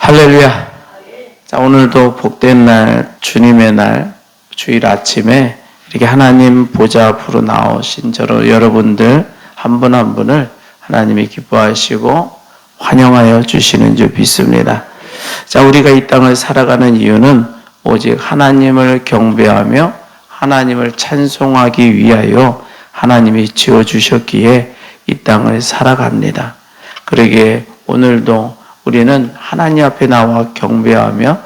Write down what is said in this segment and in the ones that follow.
할렐루야. 자, 오늘도 복된 날, 주님의 날, 주일 아침에 이렇게 하나님 보좌 앞으로 나오신 여러분들 한 분 한 분을 하나님이 기뻐하시고 환영하여 주시는 줄 믿습니다. 자, 우리가 이 땅을 살아가는 이유는 오직 하나님을 경배하며 하나님을 찬송하기 위하여 하나님이 지어주셨기에 이 땅을 살아갑니다. 그러기에 오늘도 우리는 하나님 앞에 나와 경배하며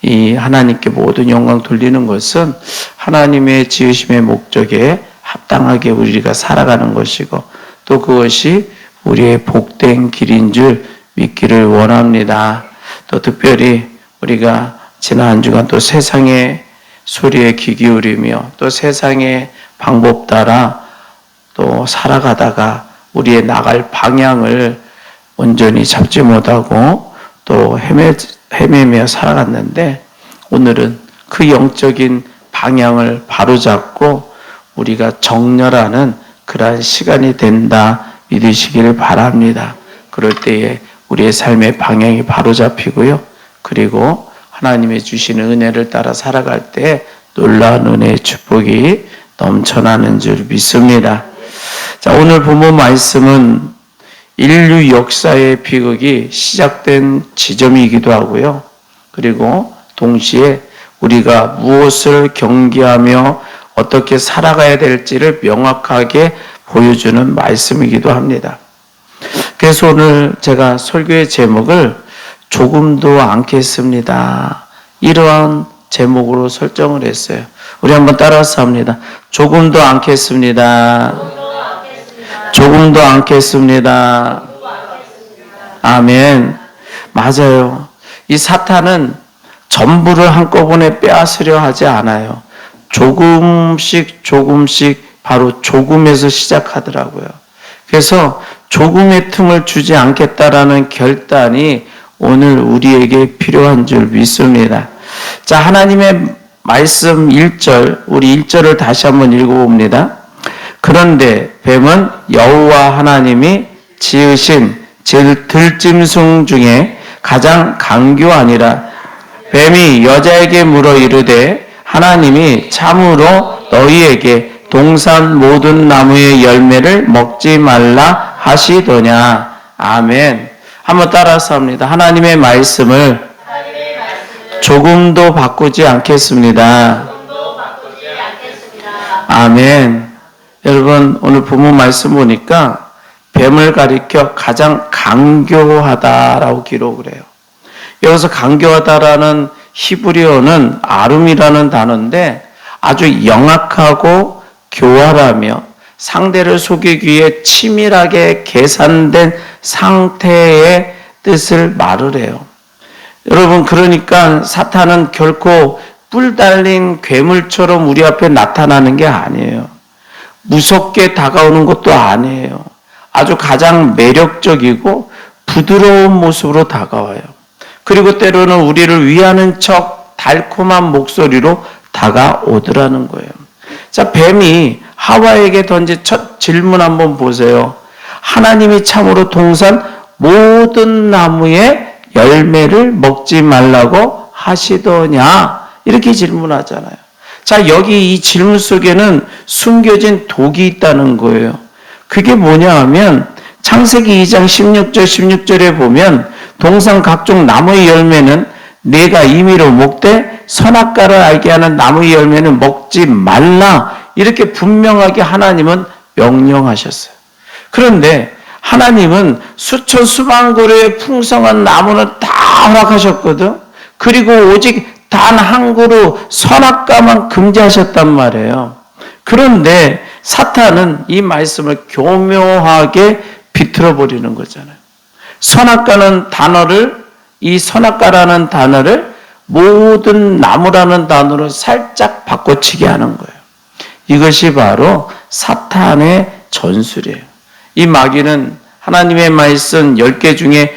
이 하나님께 모든 영광 돌리는 것은 하나님의 지으심의 목적에 합당하게 우리가 살아가는 것이고 또 그것이 우리의 복된 길인 줄 믿기를 원합니다. 또 특별히 우리가 지난 한 주간 또 세상의 소리에 귀 기울이며 또 세상의 방법 따라 또 살아가다가 우리의 나갈 방향을 온전히 잡지 못하고 또 헤매며 살아갔는데 오늘은 그 영적인 방향을 바로잡고 우리가 정렬하는 그러한 시간이 된다 믿으시기를 바랍니다. 그럴 때에 우리의 삶의 방향이 바로잡히고요. 그리고 하나님의 주시는 은혜를 따라 살아갈 때 놀라운 은혜의 축복이 넘쳐나는 줄 믿습니다. 자, 오늘 본문 말씀은 인류 역사의 비극이 시작된 지점이기도 하고요. 그리고 동시에 우리가 무엇을 경계하며 어떻게 살아가야 될지를 명확하게 보여주는 말씀이기도 합니다. 그래서 오늘 제가 설교의 제목을 조금도 않겠습니다. 이러한 제목으로 설정을 했어요. 우리 한번 따라서 합니다. 조금도 않겠습니다. 조금도 않겠습니다. 아멘. 맞아요. 이 사탄은 전부를 한꺼번에 빼앗으려 하지 않아요. 조금씩 바로 조금에서 시작하더라고요. 그래서 조금의 틈을 주지 않겠다라는 결단이 오늘 우리에게 필요한 줄 믿습니다. 자, 하나님의 말씀 1절, 우리 1절을 다시 한번 읽어봅니다. 그런데 뱀은 여호와 하나님이 지으신 들짐승 중에 가장 강교하니라. 뱀이 여자에게 물어 이르되 하나님이 참으로 너희에게 동산 모든 나무의 열매를 먹지 말라 하시더냐. 아멘. 한번 따라서 합니다. 하나님의 말씀을 조금도 바꾸지 않겠습니다. 아멘. 여러분, 오늘 본문 말씀 보니까 뱀을 가리켜 가장 강교하다라고 기록을 해요. 여기서 강교하다라는 히브리어는 아름이라는 단어인데 아주 영악하고 교활하며 상대를 속이기 위해 치밀하게 계산된 상태의 뜻을 말을 해요. 여러분, 그러니까 사탄은 결코 뿔 달린 괴물처럼 우리 앞에 나타나는 게 아니에요. 무섭게 다가오는 것도 아니에요. 아주 가장 매력적이고 부드러운 모습으로 다가와요. 그리고 때로는 우리를 위하는 척 달콤한 목소리로 다가오더라는 거예요. 자, 뱀이 하와에게 던진 첫 질문 한번 보세요. 하나님이 참으로 동산 모든 나무의 열매를 먹지 말라고 하시더냐? 이렇게 질문하잖아요. 자, 여기 이 질문 속에는 숨겨진 독이 있다는 거예요. 그게 뭐냐 하면 창세기 2장 16절에 보면 동산 각종 나무의 열매는 내가 임의로 먹되 선악과를 알게 하는 나무의 열매는 먹지 말라. 이렇게 분명하게 하나님은 명령하셨어요. 그런데 하나님은 수천 수만 그루의 풍성한 나무는 다 허락하셨거든. 그리고 오직 단 한 그루 선악과만 금지하셨단 말이에요. 그런데 사탄은 이 말씀을 교묘하게 비틀어 버리는 거잖아요. 선악과는 단어를, 이 선악과라는 단어를 모든 나무라는 단어로 살짝 바꿔치기 하는 거예요. 이것이 바로 사탄의 전술이에요. 이 마귀는 하나님의 말씀 10개 중에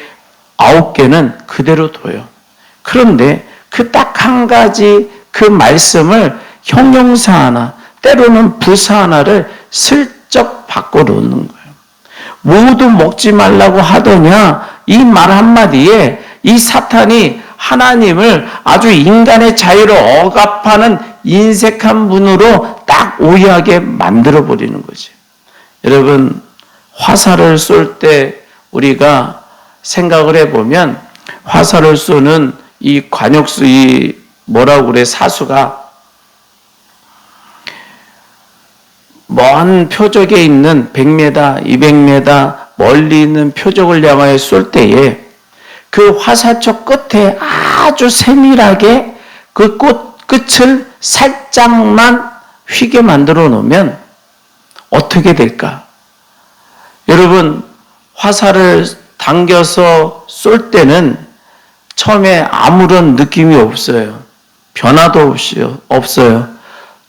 9개는 그대로 둬요. 그런데 그 딱 한 가지 그 말씀을 형용사 하나, 때로는 부사 하나를 슬쩍 바꿔 놓는 거예요. 모두 먹지 말라고 하더냐? 이 말 한마디에 이 사탄이 하나님을 아주 인간의 자유를 억압하는 인색한 분으로 딱 오해하게 만들어버리는 거죠. 여러분, 화살을 쏠 때 우리가 생각을 해보면 화살을 쏘는 이 관역수, 이 뭐라고 그래, 사수가 먼 표적에 있는 100m, 200m 멀리 있는 표적을 향하여 쏠 때에 그 화살촉 끝에 아주 세밀하게 그 끝을 살짝만 휘게 만들어 놓으면 어떻게 될까? 여러분, 화살을 당겨서 쏠 때는 처음에 아무런 느낌이 없어요. 변화도 없어요.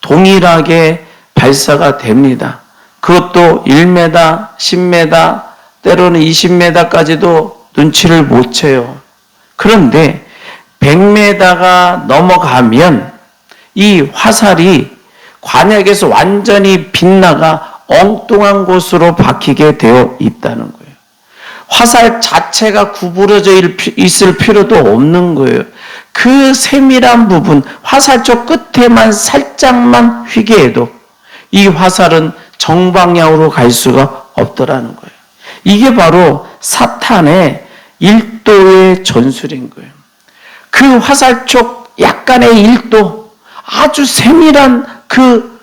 동일하게 발사가 됩니다. 그것도 1m, 10m, 때로는 20m까지도 눈치를 못 채요. 그런데 100m가 넘어가면 이 화살이 관역에서 완전히 빗나가 엉뚱한 곳으로 박히게 되어 있다는 거예요. 화살 자체가 구부러져 있을 필요도 없는 거예요. 그 세밀한 부분, 화살촉 끝에만 살짝만 휘게 해도 이 화살은 정방향으로 갈 수가 없더라는 거예요. 이게 바로 사탄의 일도의 전술인 거예요. 그 화살촉 약간의 일도, 아주 세밀한 그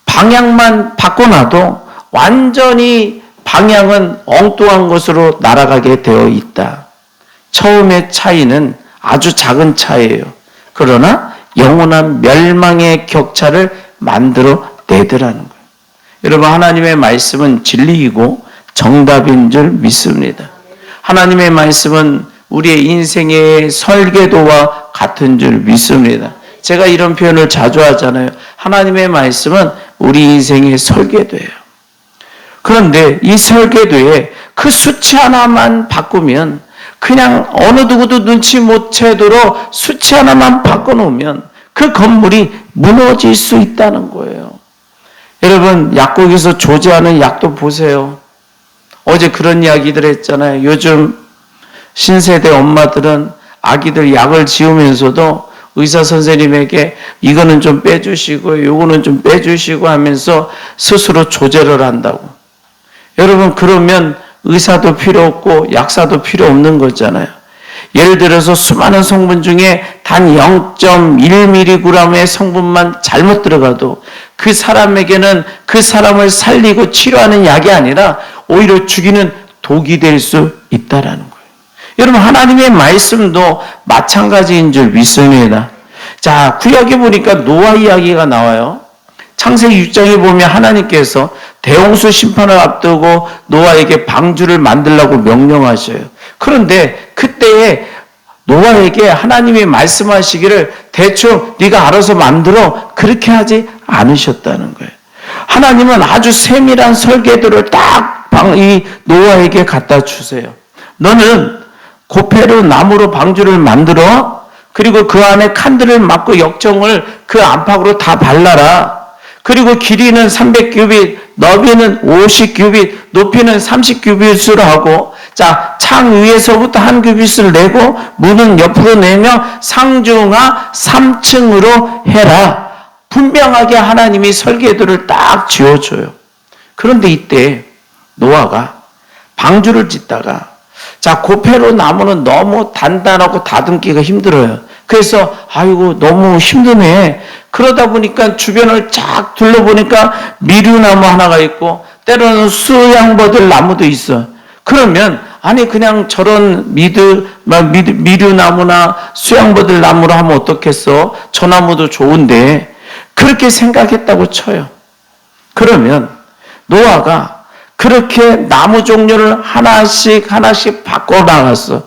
방향만 바꿔놔도 완전히 방향은 엉뚱한 곳으로 날아가게 되어 있다. 처음의 차이는 아주 작은 차이예요. 그러나 영원한 멸망의 격차를 만들어 내더라는 거예요. 여러분, 하나님의 말씀은 진리이고 정답인 줄 믿습니다. 하나님의 말씀은 우리의 인생의 설계도와 같은 줄 믿습니다. 제가 이런 표현을 자주 하잖아요. 하나님의 말씀은 우리 인생의 설계도예요. 그런데 이 설계도에 그 수치 하나만 바꾸면, 그냥 어느 누구도 눈치 못 채도록 수치 하나만 바꿔놓으면 그 건물이 무너질 수 있다는 거예요. 여러분, 약국에서 조제하는 약도 보세요. 어제 그런 이야기들 했잖아요. 요즘 신세대 엄마들은 아기들 약을 지우면서도 의사 선생님에게 이거는 좀 빼주시고 요거는 좀 빼주시고 하면서 스스로 조제를 한다고. 여러분, 그러면 의사도 필요 없고 약사도 필요 없는 거잖아요. 예를 들어서 수많은 성분 중에 단 0.1mg의 성분만 잘못 들어가도 그 사람에게는 그 사람을 살리고 치료하는 약이 아니라 오히려 죽이는 독이 될 수 있다라는 거예요. 여러분, 하나님의 말씀도 마찬가지인 줄 믿습니다. 자, 구약에 보니까 노아 이야기가 나와요. 창세기 6장에 보면 하나님께서 대홍수 심판을 앞두고 노아에게 방주를 만들라고 명령하셔요. 그런데 그때에 노아에게 하나님이 말씀하시기를 대충 네가 알아서 만들어, 그렇게 하지 않으셨다는 거예요. 하나님은 아주 세밀한 설계도를 딱 이 노아에게 갖다 주세요. 너는 고페로 나무로 방주를 만들어, 그리고 그 안에 칸들을 막고 역정을 그 안팎으로 다 발라라. 그리고 길이는 300규빗, 너비는 50규빗, 높이는 30규빗으로 하고, 자, 창 위에서부터 한 규빗을 내고 문은 옆으로 내며 상중하 3층으로 해라. 분명하게 하나님이 설계도를 딱 지어줘요. 그런데 이때 노아가 방주를 짓다가, 자, 고페로 나무는 너무 단단하고 다듬기가 힘들어요. 그래서 아이고 너무 힘드네. 그러다 보니까 주변을 쫙 둘러보니까 미류나무 하나가 있고 때로는 수양버들 나무도 있어. 그러면 아니 그냥 저런 미류나무나 수양버들 나무로 하면 어떻겠어? 저 나무도 좋은데. 그렇게 생각했다고 쳐요. 그러면 노아가 그렇게 나무 종류를 하나씩 바꿔 나갔어.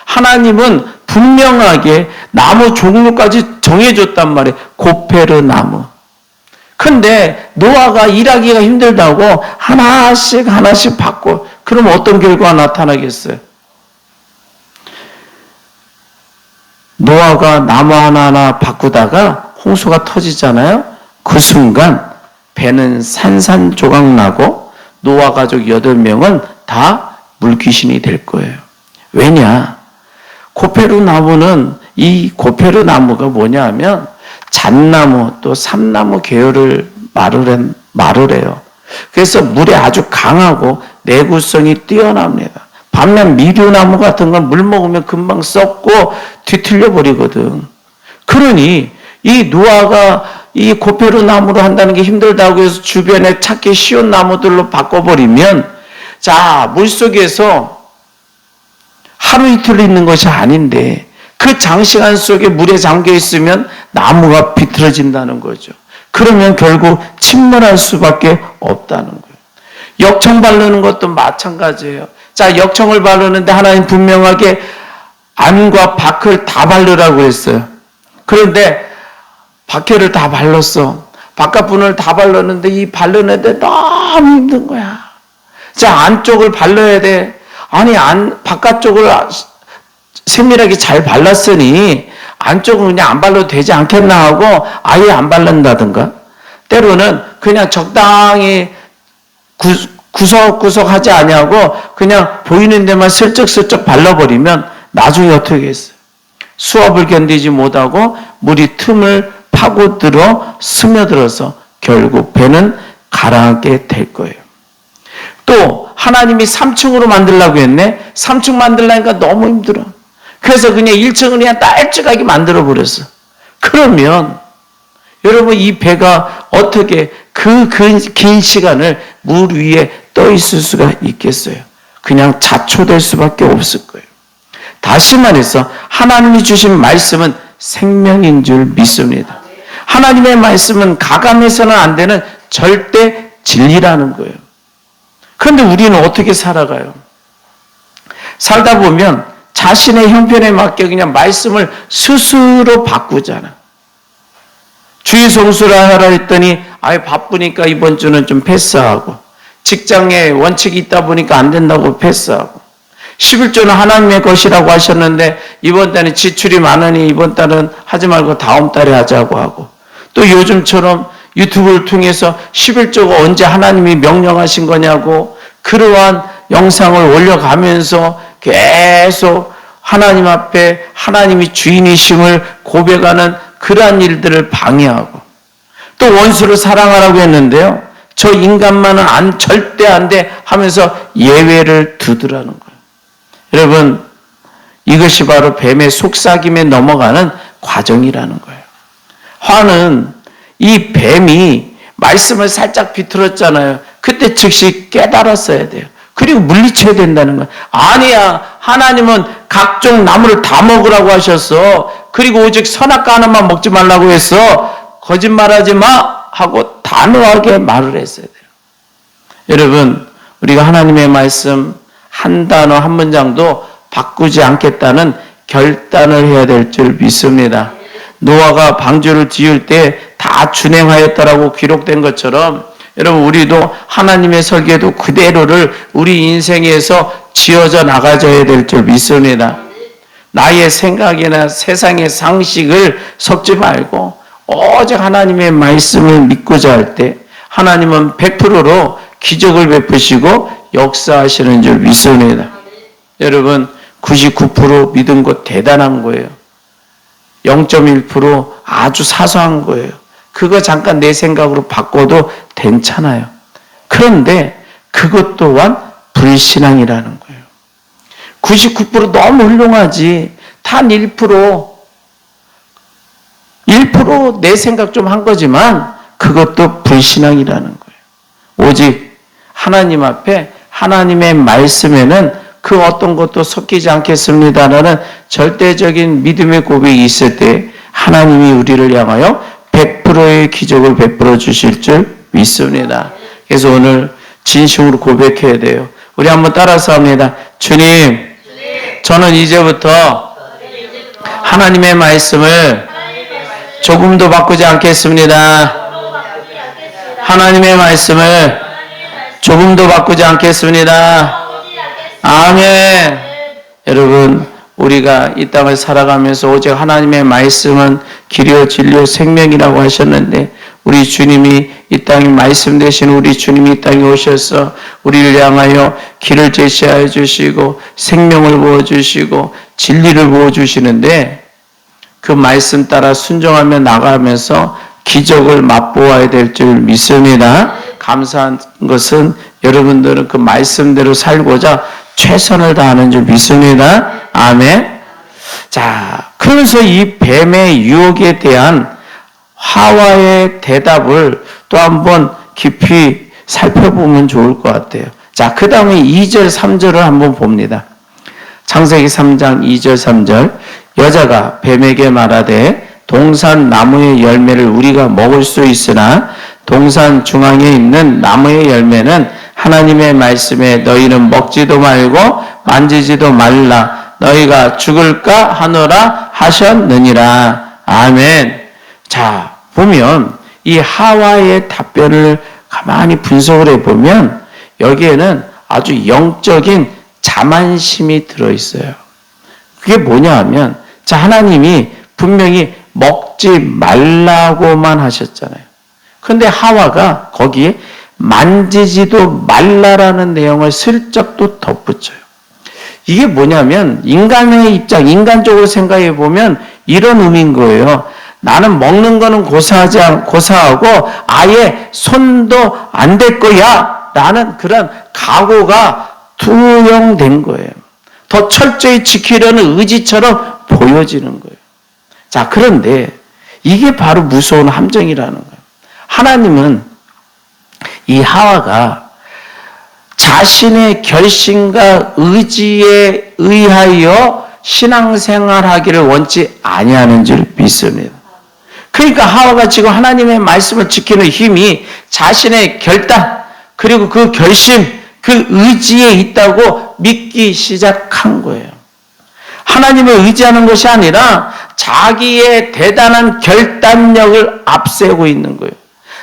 하나님은 분명하게 나무 종류까지 정해줬단 말이에요. 고페르 나무. 근데 노아가 일하기가 힘들다고 하나씩 바꿔. 그럼 어떤 결과가 나타나겠어요? 노아가 나무 하나하나 바꾸다가 홍수가 터지잖아요. 그 순간 배는 산산조각 나고 노아 가족 8명은 다 물귀신이 될 거예요. 왜냐? 고페루 나무는 이 고페루 나무가 뭐냐 하면 잣나무 또 삼나무 계열을 말을 해요. 그래서 물에 아주 강하고 내구성이 뛰어납니다. 반면 미류나무 같은 건 물 먹으면 금방 썩고 뒤틀려 버리거든. 그러니 이 노아가 이 고페루 나무로 한다는 게 힘들다고 해서 주변에 찾기 쉬운 나무들로 바꿔버리면 자, 물속에서 하루 이틀 있는 것이 아닌데 그 장시간 속에 물에 잠겨 있으면 나무가 비틀어진다는 거죠. 그러면 결국 침몰할 수밖에 없다는 거예요. 역청 바르는 것도 마찬가지예요. 자, 역청을 바르는데 하나님 분명하게 안과 밖을 다 바르라고 했어요. 그런데 밖에를 다 발랐어. 바깥분을 다 발랐는데 이 바르는데 너무 힘든 거야. 자, 안쪽을 발라야 돼. 아니, 바깥쪽을 세밀하게 잘 발랐으니 안쪽은 그냥 안 발라도 되지 않겠나 하고 아예 안 바른다든가, 때로는 그냥 적당히 구석구석 하지 아니하고 그냥 보이는 데만 슬쩍슬쩍 발라버리면 나중에 어떻게 했어요? 수압을 견디지 못하고 물이 틈을 파고들어 스며들어서 결국 배는 가라앉게 될 거예요. 또 하나님이 3층으로 만들려고 했네. 3층 만들려니까 너무 힘들어. 그래서 그냥 1층을 그냥 딸쭉하게 만들어 버렸어. 그러면 여러분, 이 배가 어떻게 그 긴 시간을 물 위에 떠 있을 수가 있겠어요? 그냥 자초될 수밖에 없을 거예요. 다시 말해서 하나님이 주신 말씀은 생명인 줄 믿습니다. 하나님의 말씀은 가감해서는 안 되는 절대 진리라는 거예요. 그런데 우리는 어떻게 살아가요? 살다 보면 자신의 형편에 맞게 그냥 말씀을 스스로 바꾸잖아. 주일 성수를 하라 했더니 아예 바쁘니까 이번 주는 좀 패스하고, 직장에 원칙이 있다 보니까 안 된다고 패스하고, 11조는 하나님의 것이라고 하셨는데 이번 달에 지출이 많으니 이번 달은 하지 말고 다음 달에 하자고 하고, 또 요즘처럼 유튜브를 통해서 11조가 언제 하나님이 명령하신 거냐고 그러한 영상을 올려가면서 계속 하나님 앞에 하나님이 주인이심을 고백하는 그러한 일들을 방해하고, 또 원수를 사랑하라고 했는데요, 저 인간만은 절대 안 돼 하면서 예외를 두더라는 거예요. 여러분, 이것이 바로 뱀의 속삭임에 넘어가는 과정이라는 거예요. 화는 이 뱀이 말씀을 살짝 비틀었잖아요. 그때 즉시 깨달았어야 돼요. 그리고 물리쳐야 된다는 거예요. 아니야, 하나님은 각종 나무를 다 먹으라고 하셨어. 그리고 오직 선악과 하나만 먹지 말라고 했어. 거짓말하지 마 하고 단호하게 말을 했어야 돼요. 여러분, 우리가 하나님의 말씀 한 단어 한 문장도 바꾸지 않겠다는 결단을 해야 될 줄 믿습니다. 노아가 방주를 지을 때 다 준행하였다라고 기록된 것처럼 여러분, 우리도 하나님의 설계도 그대로를 우리 인생에서 지어져 나가져야 될 줄 믿습니다. 나의 생각이나 세상의 상식을 섞지 말고 오직 하나님의 말씀을 믿고자 할 때 하나님은 100%로 기적을 베푸시고 역사하시는 줄 믿습니다. 여러분, 99% 믿은 것 대단한 거예요. 0.1% 아주 사소한 거예요. 그거 잠깐 내 생각으로 바꿔도 괜찮아요. 그런데 그것 또한 불신앙이라는 거예요. 99% 너무 훌륭하지. 단 1% 내 생각 좀 한 거지만 그것도 불신앙이라는 거예요. 오직 하나님 앞에 하나님의 말씀에는 그 어떤 것도 섞이지 않겠습니다라는 절대적인 믿음의 고백이 있을 때 하나님이 우리를 향하여 100%의 기적을 베풀어 주실 줄 믿습니다. 그래서 오늘 진심으로 고백해야 돼요. 우리 한번 따라서 합니다. 주님, 저는 이제부터 하나님의 말씀을 조금도 바꾸지 않겠습니다. 하나님의 말씀을 조금도 바꾸지 않겠습니다. 아멘. 여러분, 우리가 이 땅을 살아가면서 오직 하나님의 말씀은 길이요 진리요 생명이라고 하셨는데 우리 주님이 이 땅에 말씀 되신 우리 주님이 이 땅에 오셔서 우리를 향하여 길을 제시하여 주시고 생명을 부어주시고 진리를 부어주시는데 그 말씀 따라 순종하며 나가면서 기적을 맛보아야 될 줄 믿습니다. 감사한 것은 여러분들은 그 말씀대로 살고자 최선을 다하는 줄 믿습니다. 아멘. 자, 그래서 이 뱀의 유혹에 대한 하와의 대답을 또 한번 깊이 살펴보면 좋을 것 같아요. 자, 그 다음에 2절, 3절을 한번 봅니다. 창세기 3장 2절, 3절. 여자가 뱀에게 말하되 동산 나무의 열매를 우리가 먹을 수 있으나 동산 중앙에 있는 나무의 열매는 하나님의 말씀에 너희는 먹지도 말고 만지지도 말라. 너희가 죽을까 하노라 하셨느니라. 아멘. 자, 보면 이 하와의 답변을 가만히 분석을 해보면 여기에는 아주 영적인 자만심이 들어있어요. 그게 뭐냐 하면, 자, 하나님이 분명히 먹지 말라고만 하셨잖아요. 그런데 하와가 거기에 만지지도 말라라는 내용을 슬쩍 또 덧붙여요. 이게 뭐냐면 인간의 입장, 인간적으로 생각해 보면 이런 의미인 거예요. 나는 먹는 거는 고사하고 아예 손도 안 댈 거야 라는 그런 각오가 투영된 거예요. 더 철저히 지키려는 의지처럼 보여지는 거예요. 자, 그런데 이게 바로 무서운 함정이라는 거예요. 하나님은 이 하와가 자신의 결심과 의지에 의하여 신앙생활하기를 원치 아니하는 줄 믿습니다. 그러니까 하와가 지금 하나님의 말씀을 지키는 힘이 자신의 결단 그리고 그 결심, 그 의지에 있다고 믿기 시작한 거예요. 하나님을 의지하는 것이 아니라 자기의 대단한 결단력을 앞세우고 있는 거예요.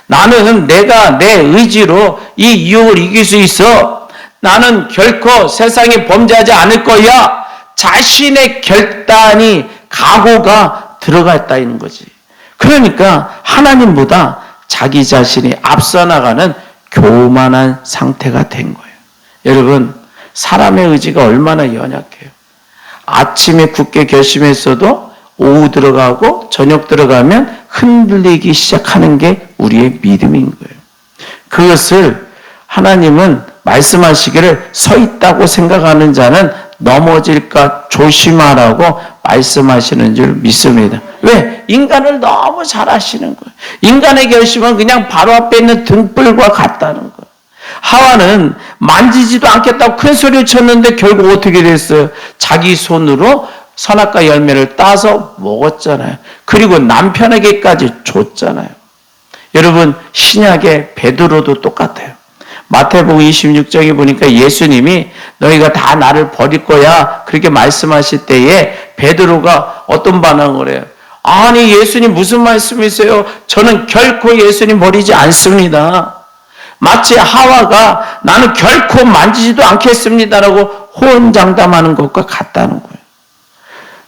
나는 내가 내 의지로 이 유혹을 이길 수 있어. 나는 결코 세상에 범죄하지 않을 거야. 자신의 결단이, 각오가 들어가 있다는 거지. 그러니까 하나님보다 자기 자신이 앞서 나가는 교만한 상태가 된 거예요. 여러분, 사람의 의지가 얼마나 연약해요. 아침에 굳게 결심했어도 오후 들어가고 저녁 들어가면 흔들리기 시작하는 게 우리의 믿음인 거예요. 그것을 하나님은 말씀하시기를 서 있다고 생각하는 자는 넘어질까 조심하라고 말씀하시는 줄 믿습니다. 왜? 인간을 너무 잘 아시는 거예요. 인간의 결심은 그냥 바로 앞에 있는 등불과 같다는 거예요. 하와는 만지지도 않겠다고 큰 소리를 쳤는데 결국 어떻게 됐어요? 자기 손으로 선악과 열매를 따서 먹었잖아요. 그리고 남편에게까지 줬잖아요. 여러분, 신약의 베드로도 똑같아요. 마태복음 26장에 보니까 예수님이 너희가 다 나를 버릴 거야 그렇게 말씀하실 때에 베드로가 어떤 반응을 해요? 아니, 예수님 무슨 말씀이세요? 저는 결코 예수님 버리지 않습니다. 마치 하와가 나는 결코 만지지도 않겠습니다라고 호언장담하는 것과 같다는 거예요.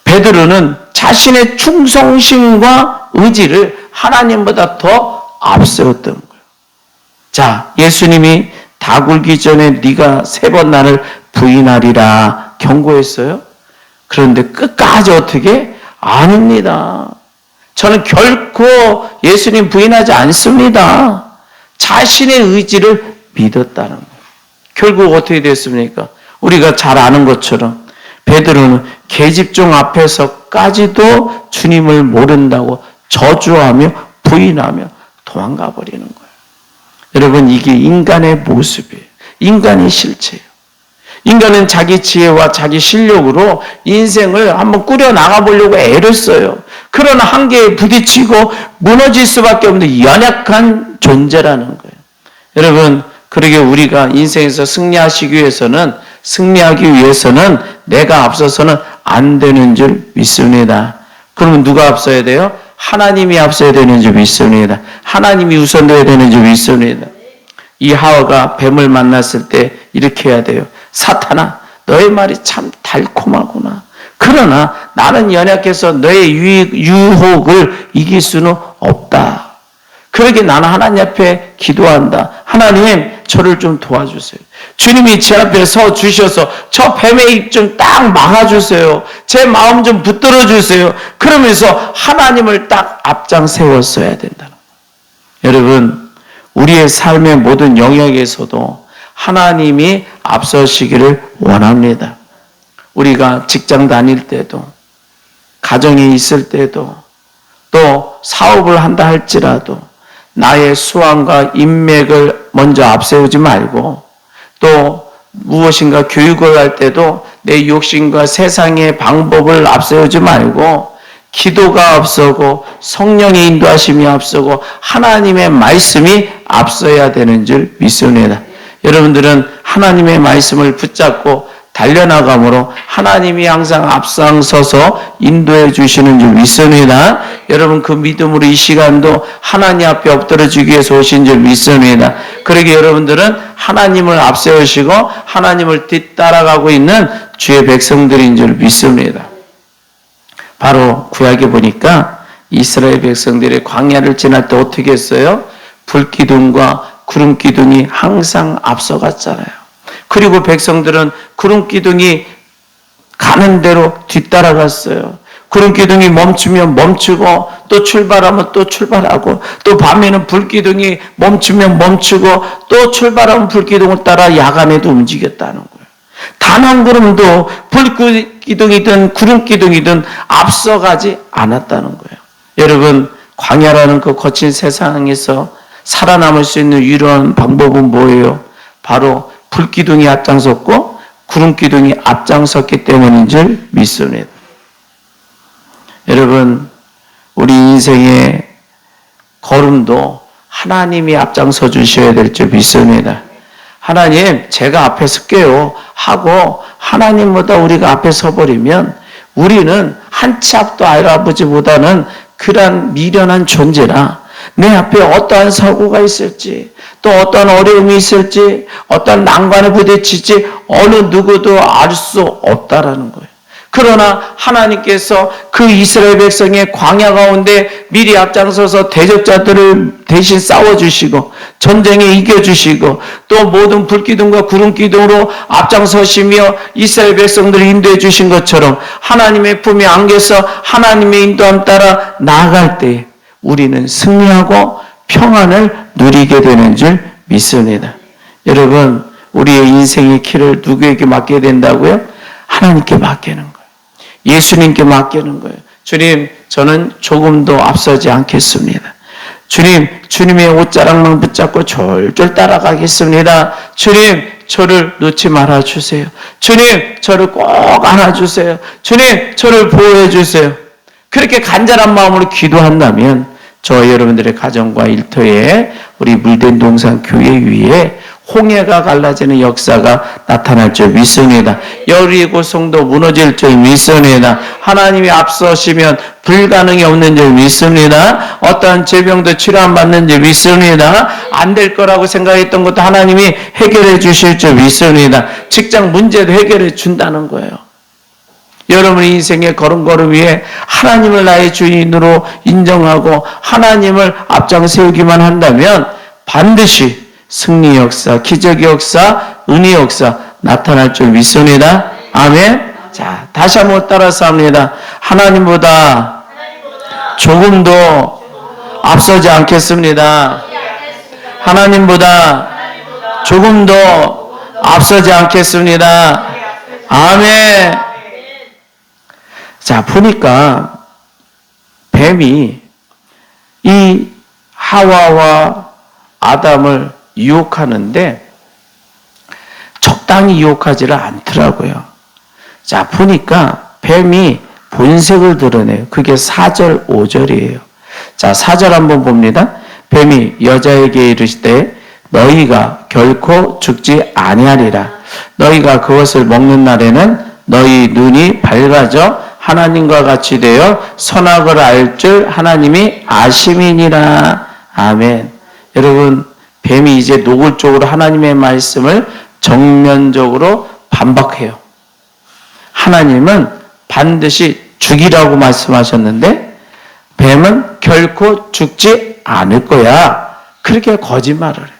베드로는 자신의 충성심과 의지를 하나님보다 더 앞세웠던 거예요. 자, 예수님이 다 굴기 전에 네가 3번 나를 부인하리라 경고했어요. 그런데 끝까지 어떻게? 아닙니다. 저는 결코 예수님 부인하지 않습니다. 자신의 의지를 믿었다는 거예요. 결국 어떻게 됐습니까? 우리가 잘 아는 것처럼 베드로는 계집종 앞에서까지도 주님을 모른다고 저주하며 부인하며 도망가 버리는 거예요. 여러분, 이게 인간의 모습이에요. 인간의 실체예요. 인간은 자기 지혜와 자기 실력으로 인생을 한번 꾸려나가 보려고 애를 써요. 그러나 한계에 부딪히고 무너질 수밖에 없는 연약한 존재라는 거예요. 여러분, 그러게 우리가 인생에서 승리하기 위해서는 내가 앞서서는 안 되는 줄 믿습니다. 그러면 누가 앞서야 돼요? 하나님이 앞서야 되는 줄 믿습니다. 하나님이 우선돼야 되는 줄 믿습니다. 이 하와가 뱀을 만났을 때 이렇게 해야 돼요. 사탄아, 너의 말이 참 달콤하구나. 그러나 나는 연약해서 너의 유혹을 이길 수는 없다. 그러게 나는 하나님 앞에 기도한다. 하나님, 저를 좀 도와주세요. 주님이 제 앞에 서 주셔서 저 뱀의 입 좀 딱 막아주세요. 제 마음 좀 붙들어 주세요. 그러면서 하나님을 딱 앞장 세웠어야 된다는 거예요. 여러분, 우리의 삶의 모든 영역에서도 하나님이 앞서시기를 원합니다. 우리가 직장 다닐 때도, 가정에 있을 때도, 또 사업을 한다 할지라도 나의 수완과 인맥을 먼저 앞세우지 말고, 또 무엇인가 교육을 할 때도 내 욕심과 세상의 방법을 앞세우지 말고 기도가 앞서고 성령의 인도하심이 앞서고 하나님의 말씀이 앞서야 되는 줄 믿습니다. 여러분들은 하나님의 말씀을 붙잡고 달려나감으로 하나님이 항상 앞장서서 인도해 주시는 줄 믿습니다. 여러분, 그 믿음으로 이 시간도 하나님 앞에 엎드려지기 위해서 오신 줄 믿습니다. 그러기에 여러분들은 하나님을 앞세우시고 하나님을 뒤따라가고 있는 주의 백성들인 줄 믿습니다. 바로 구약에 보니까 이스라엘 백성들이 광야를 지날 때 어떻게 했어요? 불기둥과 구름기둥이 항상 앞서갔잖아요. 그리고 백성들은 구름기둥이 가는 대로 뒤따라갔어요. 구름기둥이 멈추면 멈추고, 또 출발하면 또 출발하고, 또 밤에는 불기둥이 멈추면 멈추고, 또 출발하면 불기둥을 따라 야간에도 움직였다는 거예요. 단 한 걸음도 불기둥이든 구름기둥이든 앞서가지 않았다는 거예요. 여러분, 광야라는 그 거친 세상에서 살아남을 수 있는 유일한 방법은 뭐예요? 바로 불기둥이 앞장섰고 구름기둥이 앞장섰기 때문인 줄 믿습니다. 여러분, 우리 인생의 걸음도 하나님이 앞장서 주셔야 될 줄 믿습니다. 하나님, 제가 앞에 설게요 하고 하나님보다 우리가 앞에 서버리면 우리는 한 치 앞도 알아보지보다는 그러한 미련한 존재라 내 앞에 어떠한 사고가 있을지, 또 어떤 어려움이 있을지, 어떤 난관에 부딪힐지 어느 누구도 알 수 없다라는 거예요. 그러나 하나님께서 그 이스라엘 백성의 광야 가운데 미리 앞장서서 대적자들을 대신 싸워주시고 전쟁에 이겨주시고 또 모든 불기둥과 구름기둥으로 앞장서시며 이스라엘 백성들을 인도해 주신 것처럼 하나님의 품에 안겨서 하나님의 인도함 따라 나아갈 때 우리는 승리하고 평안을 누리게 되는 줄 믿습니다. 여러분, 우리의 인생의 키를 누구에게 맡게 된다고요? 하나님께 맡기는 거예요. 예수님께 맡기는 거예요. 주님, 저는 조금도 앞서지 않겠습니다. 주님, 주님의 옷자락만 붙잡고 졸졸 따라가겠습니다. 주님, 저를 놓지 말아주세요. 주님, 저를 꼭 안아주세요. 주님, 저를 보호해주세요. 그렇게 간절한 마음으로 기도한다면 저 여러분들의 가정과 일터에 우리 물된 동산 교회 위에 홍해가 갈라지는 역사가 나타날 줄 믿습니다. 여리고 성도 무너질 줄 믿습니다. 하나님이 앞서시면 불가능이 없는 줄 믿습니다. 어떠한 질병도 치료 안 받는 줄 믿습니다. 안 될 거라고 생각했던 것도 하나님이 해결해 주실 줄 믿습니다. 직장 문제도 해결해 준다는 거예요. 여러분의 인생의 걸음걸음 위에 하나님을 나의 주인으로 인정하고 하나님을 앞장 세우기만 한다면 반드시 승리 역사, 기적의 역사, 은혜 역사 나타날 줄 믿습니다. 아멘. 자, 다시 한번 따라서 합니다. 하나님보다 조금도 앞서지 않겠습니다. 하나님보다 조금도 앞서지 않겠습니다. 아멘. 자, 보니까 뱀이 이 하와와 아담을 유혹하는데 적당히 유혹하지를 않더라고요. 자, 보니까 뱀이 본색을 드러내요. 그게 4절, 5절이에요. 자, 4절 한번 봅니다. 뱀이 여자에게 이르시되 너희가 결코 죽지 아니하리라. 너희가 그것을 먹는 날에는 너희 눈이 밝아져 하나님과 같이 되어 선악을 알 줄 하나님이 아심이니라. 아멘. 여러분, 뱀이 이제 노골적으로 하나님의 말씀을 정면적으로 반박해요. 하나님은 반드시 죽이라고 말씀하셨는데 뱀은 결코 죽지 않을 거야. 그렇게 거짓말을 해요.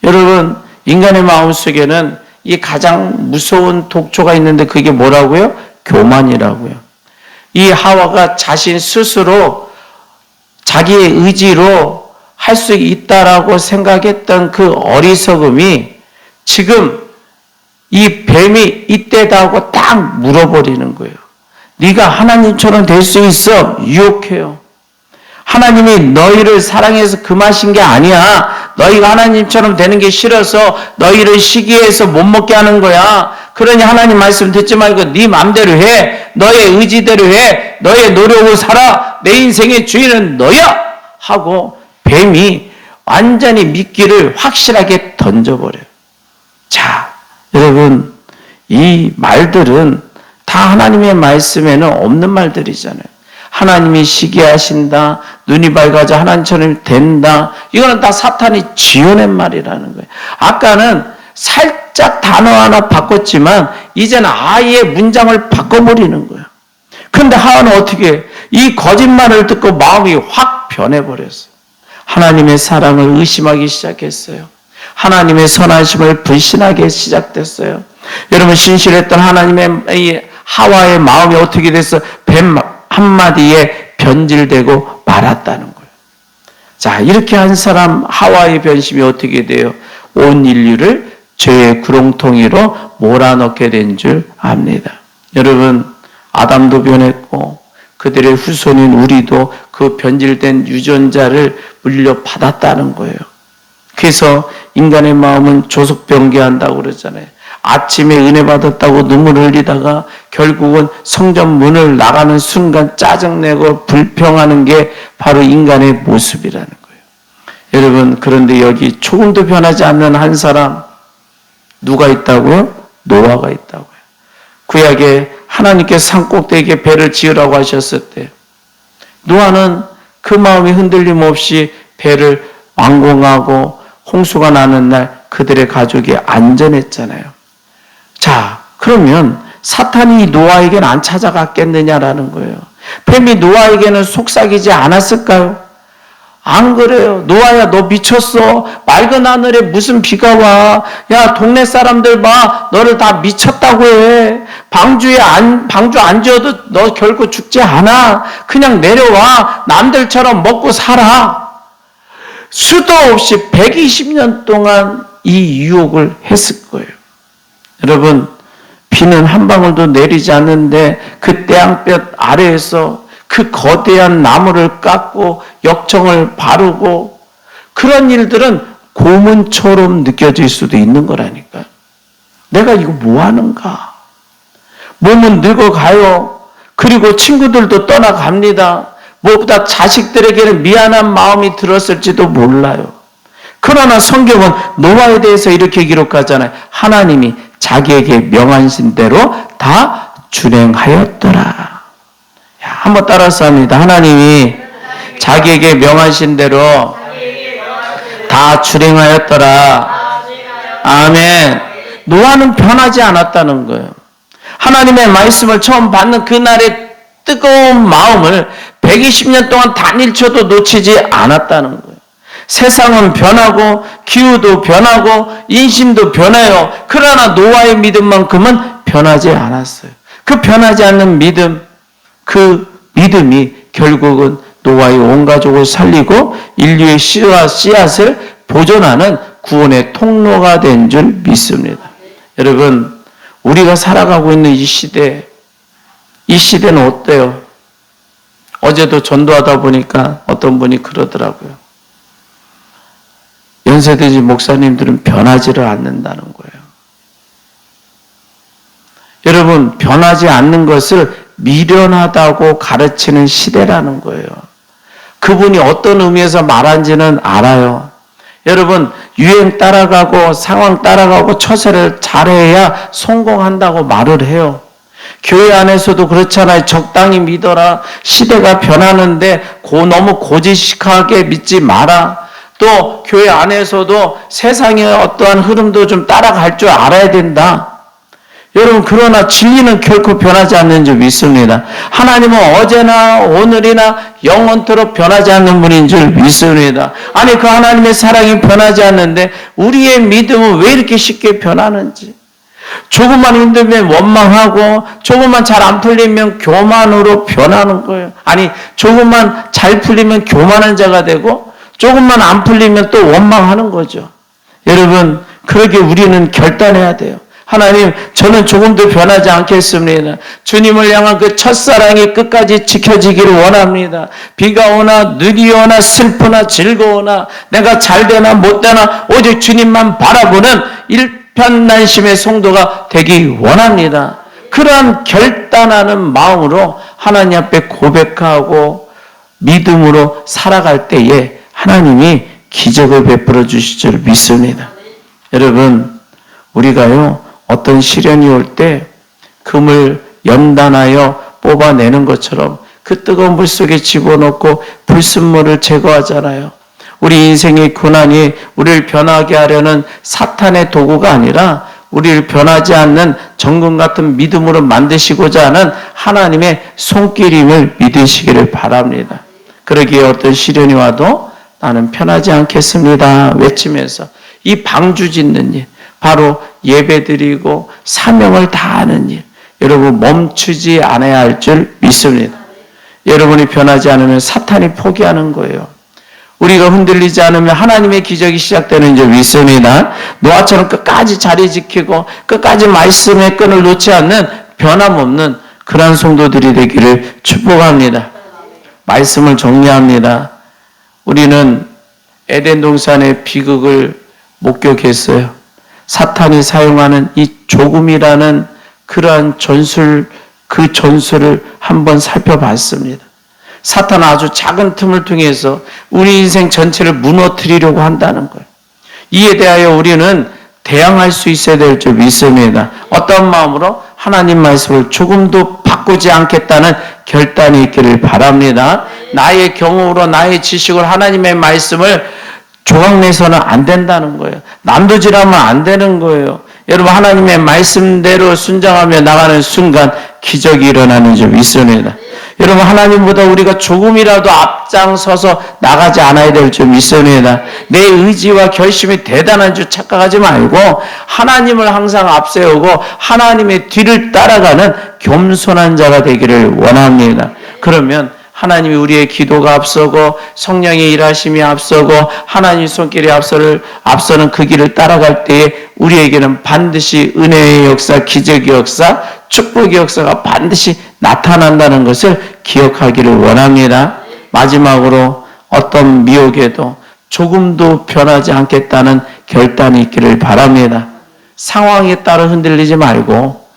여러분, 인간의 마음속에는 이 가장 무서운 독초가 있는데 그게 뭐라고요? 교만이라고요. 이 하와가 자신 스스로 자기의 의지로 할 수 있다라고 생각했던 그 어리석음이 지금 이 뱀이 이때다 하고 딱 물어버리는 거예요. 네가 하나님처럼 될 수 있어? 유혹해요. 하나님이 너희를 사랑해서 금하신 게 아니야. 너희가 하나님처럼 되는 게 싫어서 너희를 시기해서 못 먹게 하는 거야. 그러니 하나님 말씀 듣지 말고 네 맘대로 해. 너의 의지대로 해. 너의 노력으로 살아. 내 인생의 주인은 너야. 하고 뱀이 완전히 미끼를 확실하게 던져버려요. 자, 여러분, 이 말들은 다 하나님의 말씀에는 없는 말들이잖아요. 하나님이 시기하신다, 눈이 밝아져 하나님처럼 된다, 이거는 다 사탄이 지어낸 말이라는 거예요. 아까는 살짝 단어 하나 바꿨지만 이제는 아예 문장을 바꿔버리는 거예요. 그런데 하와는 어떻게 해요? 이 거짓말을 듣고 마음이 확 변해버렸어요. 하나님의 사랑을 의심하기 시작했어요. 하나님의 선하심을 불신하게 시작됐어요. 여러분, 신실했던 하나님의 이 하와의 마음이 어떻게 됐어? 뱀 한마디에 변질되고 말았다는 거예요. 자, 이렇게 한 사람 하와의 변심이 어떻게 돼요? 온 인류를 죄의 구렁텅이로 몰아넣게 된 줄 압니다. 여러분, 아담도 변했고 그들의 후손인 우리도 그 변질된 유전자를 물려받았다는 거예요. 그래서 인간의 마음은 조속변개한다고 그러잖아요. 아침에 은혜 받았다고 눈물을 흘리다가 결국은 성전 문을 나가는 순간 짜증내고 불평하는 게 바로 인간의 모습이라는 거예요. 여러분, 그런데 여기 조금도 변하지 않는 한 사람 누가 있다고요? 노아가 있다고요. 구약에 하나님께서 산꼭대기에 배를 지으라고 하셨을 때 노아는 그 마음이 흔들림 없이 배를 완공하고 홍수가 나는 날 그들의 가족이 안전했잖아요. 자, 그러면 사탄이 노아에게는 안 찾아갔겠느냐라는 거예요. 뱀이 노아에게는 속삭이지 않았을까요? 안 그래요. 노아야, 너 미쳤어. 맑은 하늘에 무슨 비가 와. 야, 동네 사람들 봐. 너를 다 미쳤다고 해. 방주 안 지어도 너 결코 죽지 않아. 그냥 내려와. 남들처럼 먹고 살아. 수도 없이 120년 동안 이 유혹을 했을 거예요. 여러분, 비는 한 방울도 내리지 않는데 그 태양볕 아래에서 그 거대한 나무를 깎고 역청을 바르고 그런 일들은 고문처럼 느껴질 수도 있는 거라니까. 내가 이거 뭐 하는가? 몸은 늙어가요. 그리고 친구들도 떠나갑니다. 무엇보다 자식들에게는 미안한 마음이 들었을지도 몰라요. 그러나 성경은 노아에 대해서 이렇게 기록하잖아요. 하나님이 자기에게 명하신 대로 다 준행하였더라. 한번 따라서 합니다. 하나님이 자기에게 명하신 대로 다 준행하였더라. 아멘. 노아는 변하지 않았다는 거예요. 하나님의 말씀을 처음 받는 그날의 뜨거운 마음을 120년 동안 단일초도 놓치지 않았다는 거예요. 세상은 변하고 기후도 변하고 인심도 변해요. 그러나 노아의 믿음만큼은 변하지 않았어요. 그 변하지 않는 믿음, 그 믿음이 결국은 노아의 온 가족을 살리고 인류의 씨앗을 보존하는 구원의 통로가 된 줄 믿습니다. 여러분, 우리가 살아가고 있는 이 시대는 어때요? 어제도 전도하다 보니까 어떤 분이 그러더라고요. 연세대지 목사님들은 변하지를 않는다는 거예요. 여러분, 변하지 않는 것을 미련하다고 가르치는 시대라는 거예요. 그분이 어떤 의미에서 말한지는 알아요. 여러분, 유행 따라가고 상황 따라가고 처세를 잘해야 성공한다고 말을 해요. 교회 안에서도 그렇잖아요. 적당히 믿어라. 시대가 변하는데 너무 고지식하게 믿지 마라. 또 교회 안에서도 세상의 어떠한 흐름도 좀 따라갈 줄 알아야 된다. 여러분, 그러나 진리는 결코 변하지 않는 줄 믿습니다. 하나님은 어제나 오늘이나 영원토록 변하지 않는 분인 줄 믿습니다. 아니, 그 하나님의 사랑이 변하지 않는데 우리의 믿음은 왜 이렇게 쉽게 변하는지. 조금만 힘들면 원망하고 조금만 잘 안 풀리면 교만으로 변하는 거예요. 아니, 조금만 잘 풀리면 교만한 자가 되고 조금만 안 풀리면 또 원망하는 거죠. 여러분, 그러게 우리는 결단해야 돼요. 하나님, 저는 조금도 변하지 않겠습니다. 주님을 향한 그 첫사랑이 끝까지 지켜지기를 원합니다. 비가 오나 눈이 오나 슬프나 즐거우나 내가 잘되나 못되나 오직 주님만 바라보는 일편단심의 성도가 되기 원합니다. 그러한 결단하는 마음으로 하나님 앞에 고백하고 믿음으로 살아갈 때에 하나님이 기적을 베풀어 주실 줄 믿습니다. 여러분, 우리가요, 어떤 시련이 올 때 금을 연단하여 뽑아내는 것처럼 그 뜨거운 물 속에 집어넣고 불순물을 제거하잖아요. 우리 인생의 고난이 우리를 변하게 하려는 사탄의 도구가 아니라 우리를 변하지 않는 정금 같은 믿음으로 만드시고자 하는 하나님의 손길임을 믿으시기를 바랍니다. 그러기에 어떤 시련이 와도 나는 편하지 않겠습니다 외치면서 이 방주 짓는 일, 바로 예배드리고 사명을 다하는 일, 여러분 멈추지 않아야 할 줄 믿습니다. 여러분이 변하지 않으면 사탄이 포기하는 거예요. 우리가 흔들리지 않으면 하나님의 기적이 시작되는 줄 믿습니다. 노아처럼 끝까지 자리 지키고 끝까지 말씀의 끈을 놓지 않는 변함없는 그러한 성도들이 되기를 축복합니다. 말씀을 정리합니다. 우리는 에덴 동산의 비극을 목격했어요. 사탄이 사용하는 이 조금이라는 그러한 그 전술을 한번 살펴봤습니다. 사탄은 아주 작은 틈을 통해서 우리 인생 전체를 무너뜨리려고 한다는 거예요. 이에 대하여 우리는 대항할 수 있어야 될 줄 믿습니다. 어떤 마음으로? 하나님 말씀을 조금도 바꾸지 않겠다는 결단이 있기를 바랍니다. 나의 경험으로 나의 지식으로 하나님의 말씀을 조각내서는 안 된다는 거예요. 남도질하면 안 되는 거예요. 여러분, 하나님의 말씀대로 순종하며 나가는 순간 기적이 일어나는 줄 믿습니다. 여러분, 하나님보다 우리가 조금이라도 앞장서서 나가지 않아야 될 줄 믿습니다. 내 의지와 결심이 대단한 줄 착각하지 말고 하나님을 항상 앞세우고 하나님의 뒤를 따라가는 겸손한 자가 되기를 원합니다. 그러면 하나님이 우리의 기도가 앞서고 성령의 일하심이 앞서고 하나님 손길이 앞서는 그 길을 따라갈 때에 우리에게는 반드시 은혜의 역사, 기적의 역사, 축복의 역사가 반드시 나타난다는 것을 기억하기를 원합니다. 마지막으로 어떤 미혹에도 조금도 변하지 않겠다는 결단이 있기를 바랍니다. 상황에 따라 흔들리지 말고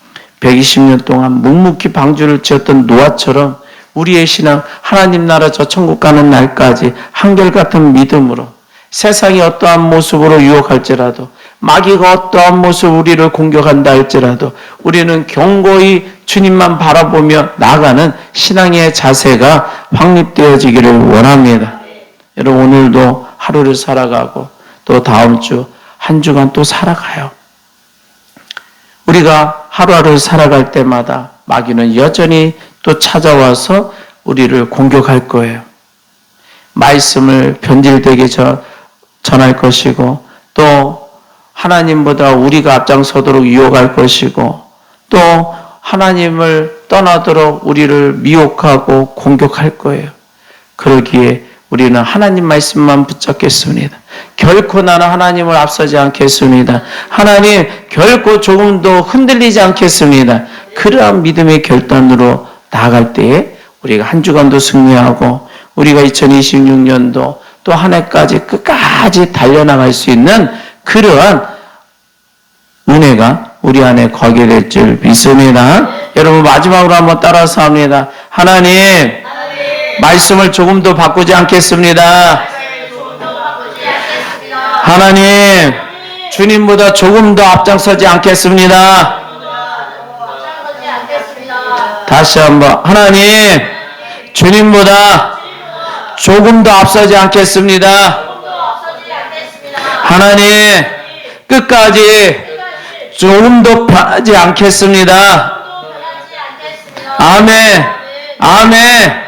120년 동안 묵묵히 방주를 지었던 노아처럼 우리의 신앙, 하나님 나라 저 천국 가는 날까지 한결같은 믿음으로 세상이 어떠한 모습으로 유혹할지라도 마귀가 어떠한 모습 우리를 공격한다 할지라도 우리는 견고히 주님만 바라보며 나아가는 신앙의 자세가 확립되어지기를 원합니다. 여러분, 오늘도 하루를 살아가고 또 다음 주 한 주간 또 살아가요. 우리가 하루하루 살아갈 때마다 마귀는 여전히 또 찾아와서 우리를 공격할 거예요. 말씀을 변질되게 전할 것이고 또 하나님보다 우리가 앞장서도록 유혹할 것이고 또 하나님을 떠나도록 우리를 미혹하고 공격할 거예요. 그러기에 우리는 하나님 말씀만 붙잡겠습니다. 결코 나는 하나님을 앞서지 않겠습니다. 하나님, 결코 조금도 흔들리지 않겠습니다. 그러한 믿음의 결단으로 나아갈 때에 우리가 한 주간도 승리하고 우리가 2026년도 또 한 해까지 끝까지 달려나갈 수 있는 그러한 은혜가 우리 안에 거하게 될 줄 믿습니다. 여러분, 마지막으로 한번 따라서 합니다. 하나님, 말씀을 조금도 바꾸지 않겠습니다. 하나님, 주님보다 조금도 앞장서지 않겠습니다. 다시 한번, 하나님, 주님보다 조금도 앞서지 않겠습니다. 하나님, 끝까지 조금도 변하지 않겠습니다. 아멘. 아멘.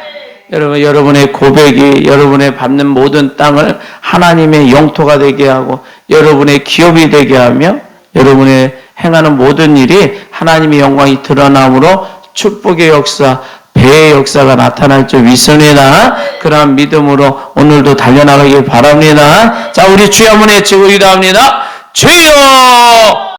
여러분, 여러분의 고백이 여러분의 받는 모든 땅을 하나님의 영토가 되게 하고 여러분의 기업이 되게 하며 여러분의 행하는 모든 일이 하나님의 영광이 드러남으로 축복의 역사, 배의 역사가 나타날 줄 믿습니다. 그러한 믿음으로 오늘도 달려나가길 바랍니다. 자, 우리 주여 한번 외치고 기도합니다. 주여!